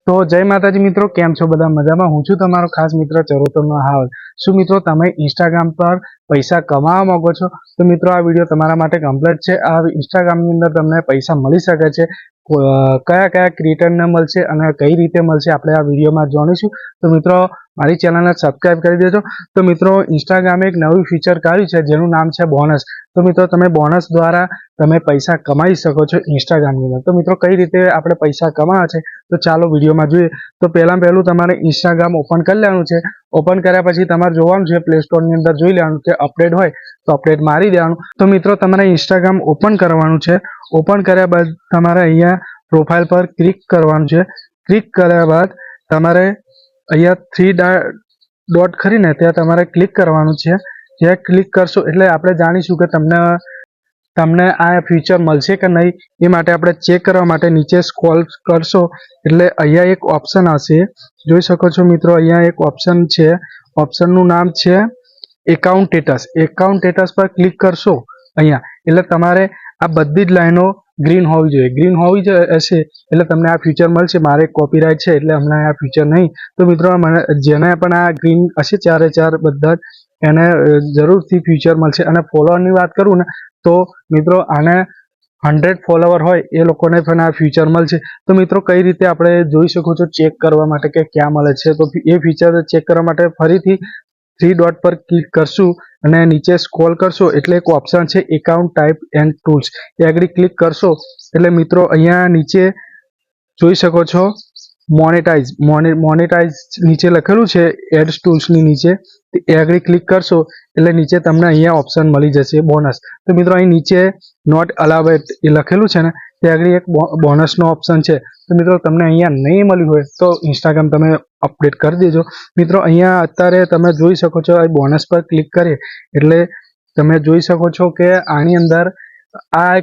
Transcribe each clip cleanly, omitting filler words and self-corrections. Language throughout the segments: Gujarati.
તો જય માતાજી મિત્રો, કેમ છો બધા? મજામાં? હું છું તમારો ખાસ મિત્ર ચરોતરનો હાલ. શું મિત્રો તમે ઇન્સ્ટાગ્રામ પર પૈસા કમાવા માંગો છો? તો મિત્રો આ વિડીયો તમારા માટે કમ્પ્લીટ છે. આ ઇન્સ્ટાગ્રામની અંદર તમને પૈસા મળી શકે છે. કયા કયા ક્રિએટરને મળશે અને કઈ રીતે મળશે આપણે આ વિડીયોમાં જાણીશું. તો મિત્રો મારી ચેનલને સબસ્ક્રાઇબ કરી દેજો. તો મિત્રો ઇન્સ્ટાગ્રામે એક નવું ફીચર કાઢ્યું છે જેનું નામ છે બોનસ. તો મિત્રો તમે બોનસ દ્વારા તમે પૈસા કમાઈ શકો છો ઇન્સ્ટાગ્રામની અંદર. તો મિત્રો કઈ રીતે આપણે પૈસા કમાવા છે તો ચાલો વિડીયોમાં જોઈએ. તો પહેલું તમારે ઇન્સ્ટાગ્રામ ઓપન કરી લેવાનું છે. ઓપન કર્યા પછી તમારે જોવાનું છે પ્લે સ્ટોરની અંદર જોઈ લેવાનું કે અપડેટ હોય તો અપડેટ મારી દેવાનું. તો મિત્રો તમારે ઇન્સ્ટાગ્રામ ઓપન કરવાનું છે. ઓપન કર્યા બાદ તમારે અહીંયા પ્રોફાઇલ પર ક્લિક કરવાનું છે. ક્લિક કર્યા બાદ તમારે અહીંયા થ્રી ડોટ ખરીને ત્યાં તમારે ક્લિક કરવાનું છે. જ્યાં ક્લિક કરશો એટલે આપણે જાણીશું કે તમને આ ફીચર મળશે કે નહીં. એ માટે આપણે ચેક કરવા માટે નીચે સ્ક્રોલ કરશો એટલે અહીંયા એક ઓપ્શન હશે, જોઈ શકો છો મિત્રો. અહીંયા એક ઓપ્શન છે, ઓપ્શનનું નામ છે એકાઉન્ટ સ્ટેટસ. એકાઉન્ટ સ્ટેટસ પર ક્લિક કરશો અહીંયા એટલે તમારે આ બધી જ લાઈનો ગ્રીન હોવી જોઈએ. ગ્રીન હોવી હશે એટલે તમને આ ફીચર મળશે. મારે કોપીરાઇટ છે એટલે હમણાં આ ફીચર નહીં. તો મિત્રો મને જેને પણ આ ગ્રીન હશે ચારે ચાર બધા એને જરૂરથી ફીચર મળશે. અને ફોલોઅરની વાત કરું ને તો મિત્રો આને 100 ફોલોવર હોય એ લોકોને પણ આ ફીચર મળશે. તો મિત્રો કઈ રીતે આપણે જોઈ શકો છો ચેક કરવા માટે કે ક્યાં મળે છે. તો એ ફીચર ચેક કરવા માટે ફરીથી થ્રી ડોટ પર ક્લિક કરશું અને નીચે સ્ક્રોલ કરશો એટલે એક ઓપ્શન છે એકાઉન્ટ ટાઈપ એન્ડ ટૂલ્સ. એ આગળ ક્લિક કરશો એટલે મિત્રો અહીંયા નીચે જોઈ શકો છો મોનેટાઇઝ નીચે લખેલું છે એડ્સ ટૂલ્સની નીચે. એ આગળ ક્લિક કરશો એટલે નીચે તમને અહીંયા ઓપ્શન મળી જશે બોનસ. તો મિત્રો અહીં નીચે નોટ અલાઉડ એ લખેલું છે ને તે આગળ એક બોનસનો ઓપ્શન છે. તો મિત્રો તમને અહીંયા નહીં મળ્યું હોય તો ઇન્સ્ટાગ્રામ તમે અપડેટ કરી દેજો. મિત્રો અહીંયા અત્યારે તમે જોઈ શકો છો આ બોનસ પર ક્લિક કરીએ એટલે તમે જોઈ શકો છો કે આની અંદર આ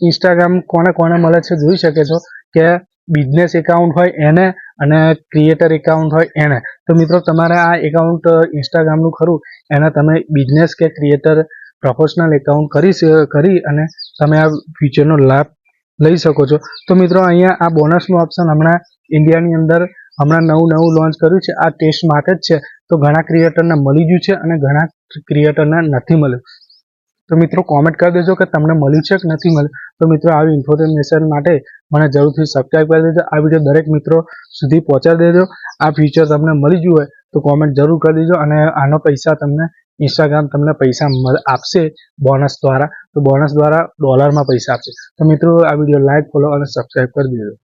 ઇન્સ્ટાગ્રામ કોને કોને મળે છે જોઈ શકે છો કે બિઝનેસ એકાઉન્ટ હોય એને અને ક્રિએટર એકાઉન્ટ હોય એને. તો મિત્રો તમારે આ એકાઉન્ટ ઇન્સ્ટાગ્રામનું ખરું એને તમે બિઝનેસ કે ક્રિએટર પ્રોફેશનલ એકાઉન્ટ કરી અને તમે આ ફીચરનો લાભ લઈ શકો છો. તો મિત્રો અહીંયા આ બોનસનું ઓપ્શન હમણાં ઇન્ડિયાની અંદર હમણાં નવું લોન્ચ કર્યું છે. આ ટેસ્ટ માટે જ છે. તો ઘણા ક્રિએટરને મળી ગયું છે અને ઘણા ક્રિએટરને નથી મળ્યું. તો મિત્રો કોમેન્ટ કરી દેજો કે તમને મળ્યું છે કે નથી મળ્યું. તો મિત્રો આવી ઇન્ફોર્મેશન માટે મને જરૂરથી સબસ્ક્રાઈબ કરી દેજો. આ વિડીયો દરેક મિત્રો સુધી પહોંચાડી દેજો. આ ફીચર તમને મળી ગયું હોય તો કોમેન્ટ જરૂર કરી દેજો. અને આનો પૈસા તમને ઇન્સ્ટાગ્રામ તમને પૈસા આપશે બોનસ દ્વારા. તો બોનસ દ્વારા ડોલરમાં પૈસા આપશે. તો મિત્રો આ વિડીયો લાઈક, ફોલો અને સબસ્ક્રાઈબ કરી દેજો.